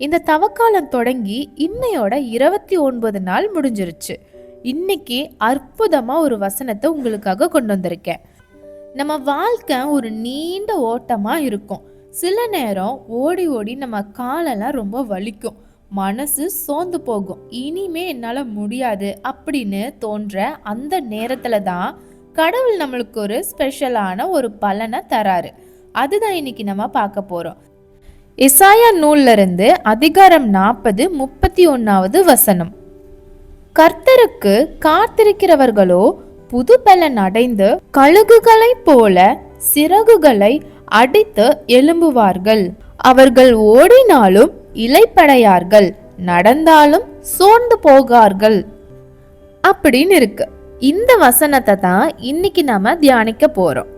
இந்த தவக்காலம் தொடங்கி இன்னையோட 29 நாள் முடிஞ்சிருச்சு. இன்னைக்கு அற்புதமா ஒரு வசனத்தை உங்களுக்காக கொண்டு வந்திருக்கேன். நம்ம வாழ்க்கை ஒரு நீண்ட ஓட்டமா இருக்கும். சில நேரம் ஓடி ஓடி நம்ம காலெல்லாம் ரொம்ப வலிக்கும், மனசு சோர்ந்து போகும். இனிமே என்னால முடியாது அப்படின்னு தோன்ற அந்த நேரத்துல தான் கடவுள் நம்மளுக்கு ஒரு ஸ்பெஷலான ஒரு பலனை தராரு. அதுதான் இன்னைக்கு நம்ம பார்க்க போறோம். எசாயா நூல்ல இருந்து அதிகாரம் 40:31 வசனம். கர்த்தருக்கு காத்திருக்கிறவர்களோ புது பலன் அடைந்து கழுகுகளைப் போல சிறகுகளை அடித்து எழும்புவார்கள். அவர்கள் ஓடினாலும் இளைப்படையார்கள், நடந்தாலும் சோர்ந்து போகார்கள் அப்படின்னு இருக்கு. இந்த வசனத்தை தான் இன்னைக்கு நாம தியானிக்க போறோம்.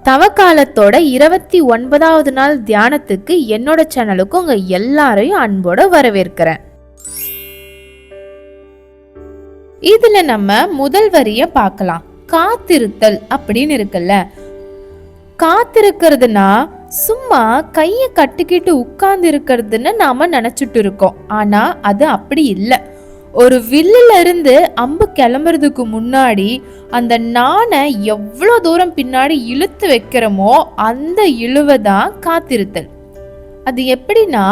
தவக்காலத்தோட 29வது நாள் தியானத்துக்கு என்னோட சேனலுக்கு உங்க எல்லாரையும் அன்போட வரவேற்கிறேன். இதுல நம்ம முதல் வரிய பார்க்கலாம். காத்திருத்தல் அப்படின்னு இருக்குல்ல. காத்திருக்கிறதுனா சும்மா கைய கட்டிக்கிட்டு உட்கார்ந்து இருக்கிறதுன்னு நாம நினைச்சிட்டு இருக்கோம். ஆனா அது அப்படி இல்லை. ஒரு வில்லுல இருந்து அம்பு கிளம்புறதுக்கு முன்னாடி அந்த நாணை எவ்வளோ தூரம் பின்னாடி இழுத்து வைக்கிறோமோ அந்த இழுவைதான் காத்திருத்தல். அது எப்படின்னா,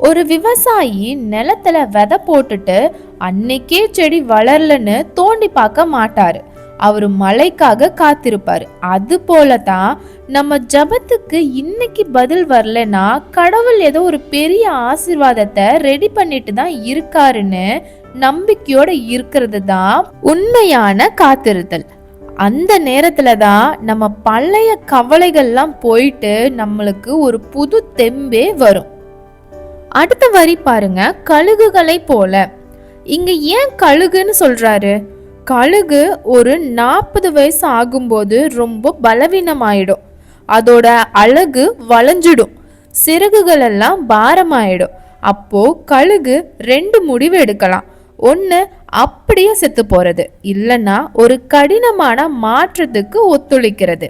ஒரு விவசாயி நிலத்துல விதை போட்டுட்டு அன்னைக்கே செடி வளரலன்னு தோண்டி பார்க்க மாட்டாரு. அவரு மழைக்காக காத்திருப்பாரு. அது போலதான் நம்ம ஜபத்துக்கு இன்னைக்கு பதில் வரலன்னா கடவுள் ஏதோ ஒரு பெரிய ஆசீர்வாதத்தை ரெடி பண்ணிட்டு தான் இருக்காருன்னு நம்பிக்கையோட இருக்கிறது தான் உண்மையான காத்திருத்தல். அந்த நேரத்துல தான் நம்ம பழைய கவலைகள்லாம் போயிட்டு நம்மளுக்கு ஒரு புது தெம்பே வரும். அடுத்த வரி பாருங்க, கழுகுகளை போல. இங்க ஏன் கழுகுன்னு சொல்றாரு? கழுகு ஒரு 40 வயசு ஆகும்போது ரொம்ப பலவீனமாயிடும். அதோட அழகு வளைஞ்சிடும், சிறகுகள் எல்லாம் பாரமாயிடும். அப்போ கழுகு 2 முடிவு எடுக்கலாம். ஒன்று அப்படியே செத்து போறது, இல்லைன்னா ஒரு கடினமான மாற்றத்துக்கு ஒத்துழைக்கிறது.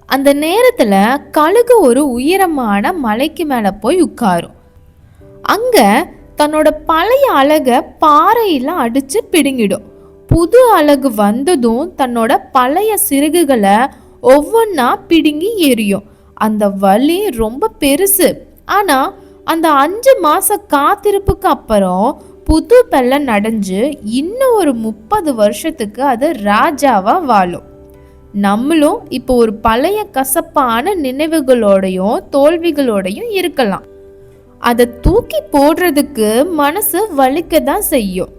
அந்த நேரத்துல கழுகு ஒரு உயரமான மலைக்கு மேல போய் உட்காரும். அங்க தன்னோட பழைய அழக பாறையில அடிச்சு பிடுங்கிடும். புது அழகு வந்ததும் தன்னோட பழைய சிறகுகளை ஒவ்வொன்னா பிடுங்கி எரியும். அந்த வலி ரொம்ப பெருசு. ஆனா அந்த 5 மாச காத்திருப்புக்கு அப்புறம் புது பலன் அடைஞ்சு இன்னும் ஒரு 30 வருஷத்துக்கு அது ராஜாவா வாழும். நம்மளும் இப்போ ஒரு பழைய கசப்பான நினைவுகளோடையும் தோல்விகளோடையும் இருக்கலாம். அதை தூக்கி போடுறதுக்கு மனசு வலிக்க தான் செய்யும்.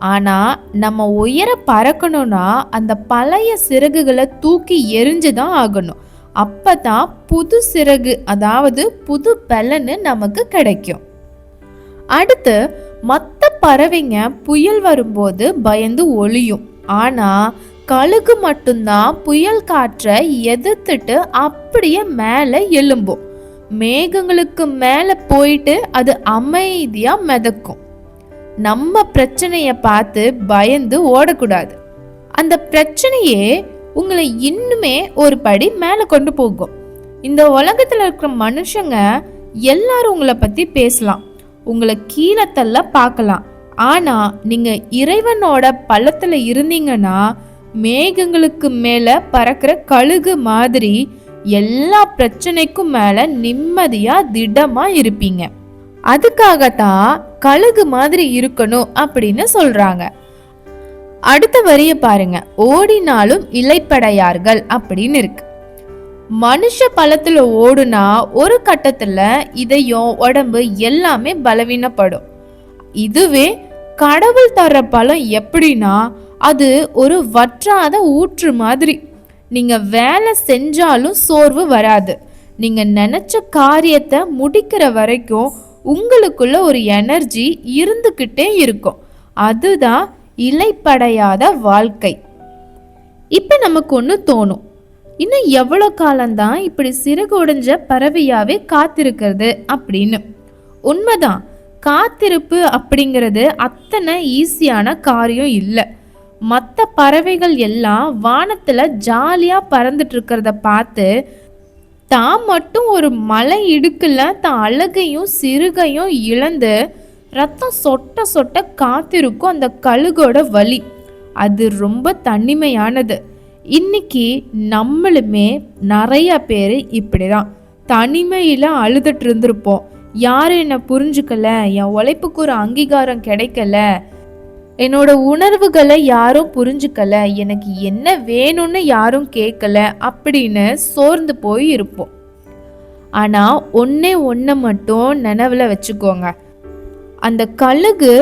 ஆனா நம்ம உயர பறக்கணும்னா அந்த பழைய சிறகுகளை தூக்கி எரிஞ்சுதான் ஆகணும். அப்பதான் புது சிறகு, அதாவது புது பலன்னு நமக்கு கிடைக்கும். அடுத்து, மற்ற பறவைங்க புயல் வரும்போது பயந்து ஒளியும். ஆனா கழுகு மட்டும்தான் புயல் காற்றை எதிர்த்துட்டு அப்படியே மேல எழும்பும். மேகங்களுக்கு மேல போயிட்டு அது அமைதியா மிதக்கும். நம்ம பிரச்சனைய பார்த்து பயந்து ஓடக்கூடாது. அந்த பிரச்சனையே உங்களை இன்னுமே ஒரு படி மேல கொண்டு போகும். இந்த உலகத்துல இருக்கிற மனுஷங்க எல்லாரும் உங்களை பத்தி பேசலாம், உங்களை கீழே தள்ள பார்க்கலாம். ஆனா நீங்க இறைவனோட பள்ளத்துல இருந்தீங்கன்னா மேகங்களுக்கு மேல பறக்கிற கழுகு மாதிரி எல்லா பிரச்சனைக்கும் மேல நிம்மதியா திடமா இருப்பீங்க. அதுக்காகத்தான் கழுகு மாதிரி இருக்கணும் அப்படின்னு சொல்றாங்க. அடுத்த வரிய பாருங்க, ஓடினாலும் இளைப்படையார்கள் அப்படின்னு இருக்கு. மனுஷ பலத்துல ஓடுனா ஒரு கட்டத்துல இதயம் உடம்பு எல்லாமே பலவீனப்படும். இதுவே கடவுள் தர்ற பலம் எப்படின்னா, அது ஒரு வற்றாத ஊற்று மாதிரி. நீங்க வேலை செஞ்சாலும் சோர்வு வராது. நீங்க நினைச்ச காரியத்தை முடிக்கிற வரைக்கும் உங்களுக்குள்ள ஒரு எனர்ஜி இருந்துகிட்டே இருக்கும். அதுதான் இளைப்படையாத வாழ்க்கை. இப்ப நமக்கு ஒண்ணு தோணும், இன்னும் எவ்வளோ காலம்தான் இப்படி சிறகு உடைஞ்ச பறவையாவே காத்திருக்கிறது அப்படின்னு. உண்மைதான், காத்திருப்பு அப்படிங்கிறது அத்தனை ஈஸியான காரியம் இல்லை. மற்ற பறவைகள் எல்லாம் வானத்துல ஜாலியா பறந்துட்டு இருக்கிறத பார்த்து தான் மட்டும் ஒரு மலை இடுக்குல தான் அழகையும் சிறுகையும் இழந்து ரத்தம் சொட்ட சொட்ட காத்திருக்கும் அந்த கழுகோட வலி. அது ரொம்ப தனிமையானது. இன்னைக்கு நம்மளுமே நிறைய பேர் இப்படிதான் தனிமையில அழுதுட்டு இருந்திருப்போம். யாரும் என்னை புரிஞ்சுக்கல, என் உழைப்புக்கு ஒரு அங்கீகாரம் கிடைக்கல, என்னோட உணர்வுகளை யாரும் புரிஞ்சுக்கல, எனக்கு என்ன வேணும்னு யாரும் கேட்கல அப்படின்னு சோர்ந்து போய் இருப்போம். ஆனா ஒன்றை மட்டும் நினைவுல வச்சுக்கோங்க, அந்த கழுகு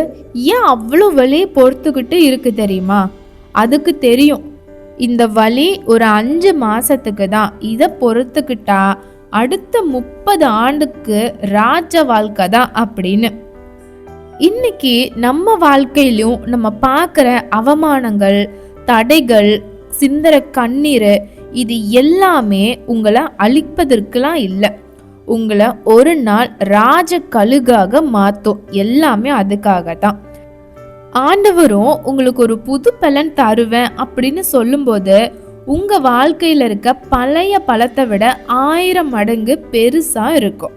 ஏன் அவ்வளோ வலியை பொறுத்துக்கிட்டு இருக்கு தெரியுமா? அதுக்கு தெரியும் இந்த வலி ஒரு 5 மாசத்துக்கு தான். இதை பொறுத்துக்கிட்டா அடுத்த 30 ஆண்டுக்கு ராஜ வாழ்க்கை தான் அப்படின்னு. இன்னைக்கு நம்ம வாழ்க்கையிலும் நம்ம பார்க்குற அவமானங்கள், தடைகள், சிந்தர கண்ணீர், இது எல்லாமே உங்களை அழிப்பதற்கெல்லாம் இல்லை, உங்களை ஒரு நாள் ராஜ கழுகாக மாற்றும். எல்லாமே அதுக்காக தான். ஆண்டவரும் உங்களுக்கு ஒரு புது பலன் தருவேன் அப்படின்னு சொல்லும்போது உங்க வாழ்க்கையில இருக்க பழைய பலத்தை விட 1000 மடங்கு பெருசா இருக்கும்.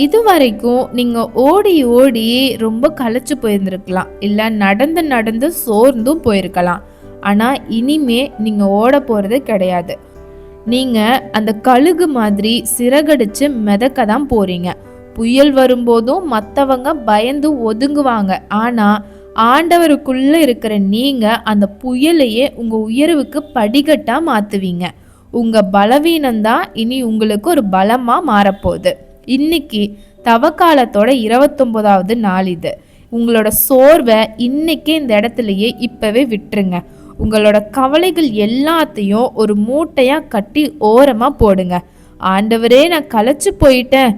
இதுவரைக்கும் நீங்க ஓடி ஓடி ரொம்ப களைச்சு போயிருந்திருக்கலாம், இல்ல நடந்து நடந்து சோர்ந்தும் போயிருக்கலாம். ஆனா இனிமே நீங்க ஓட போறது கிடையாது. நீங்க அந்த கழுகு மாதிரி சிறகடிச்சு மிதக்க தான் போறீங்க. புயல் வரும்போதும் மற்றவங்க பயந்து ஒதுங்குவாங்க. ஆனா ஆண்டவருக்குள்ள இருக்கிற நீங்க அந்த புயலையே உங்க உயர்வுக்கு படிக்கட்டா மாத்துவீங்க. உங்க பலவீனம்தான் இனி உங்களுக்கு ஒரு பலமா மாறப்போகுது. இன்னைக்கு தவக்காலத்தோட 29வது நாள் இது. உங்களோட சோர்வை இன்னைக்கே இந்த இடத்துலயே இப்பவே விட்டுருங்க. உங்களோட கவலைகள் எல்லாத்தையும் ஒரு மூட்டையா கட்டி ஓரமா போடுங்க. ஆண்டவரே, நான் களைச்சு போயிட்டேன்,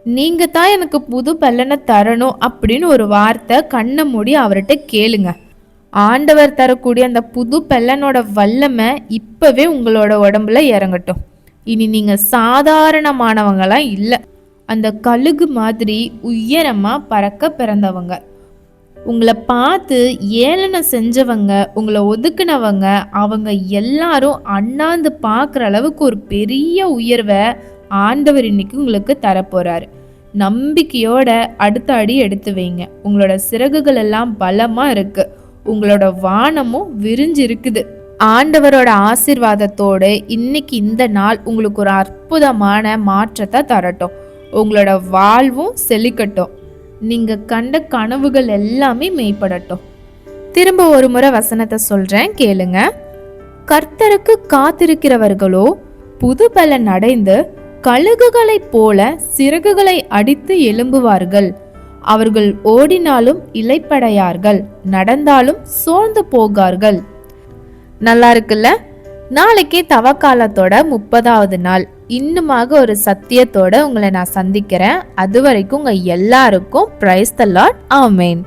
நீங்க தான் எனக்கு புது பலனை தரணும் அப்படின்னு ஒரு வார்த்தை கண்ணை மூடி அவர்கிட்ட கேளுங்க. ஆண்டவர் தரக்கூடிய அந்த புது பலனோட வல்லமை இப்பவே உங்களோட உடம்புல இறங்கட்டும். இனி நீங்க சாதாரணமானவங்களாம் இல்லை, அந்த கழுகு மாதிரி உயரமா பறக்க பிறந்தவங்க. உங்களை பார்த்து ஏளனை செஞ்சவங்க, உங்களை ஒதுக்குனவங்க, அவங்க எல்லாரும் அண்ணாந்து பார்க்குற அளவுக்கு ஒரு பெரிய உயர்வை ஆண்டவர் இன்னைக்கு உங்களுக்கு தரப்போறாரு. நம்பிக்கையோட அடுத்த அடி எடுத்து வைங்க. உங்களோட சிறகுகள் எல்லாம் பலமா இருக்கு, உங்களோட வானமும் விரிஞ்சு இருக்குது. ஆண்டவரோட ஆசீர்வாதத்தோடு இன்னைக்கு இந்த நாள் உங்களுக்கு ஒரு அற்புதமான மாற்றத்தை தரட்டும். உங்களோட வாழ்வும் செழிக்கட்டும். நீங்க கண்ட கனவுகள் எல்லாமே மெய்ப்படட்டும். திரும்ப ஒரு முறை வசனத்தை சொல்றேன், கேளுங்க. கர்த்தருக்கு காத்திருக்கிறவர்களோ புது பலன் அடைந்து கழுகுகளைப் போல சிறகுகளை அடித்து எழும்புவார்கள். அவர்கள் ஓடினாலும் இளைப்படையார்கள், நடந்தாலும் சோர்ந்து போகார்கள். நல்லா இருக்குல்ல? நாளைக்கே தவக்காலத்தோட 30வது நாள். இன்னுமாக ஒரு சத்தியத்தோட உங்களை நான் சந்திக்கிறேன். அது வரைக்கும் உங்க எல்லாருக்கும் பிரைஸ் தி லார்ட். ஆமென்.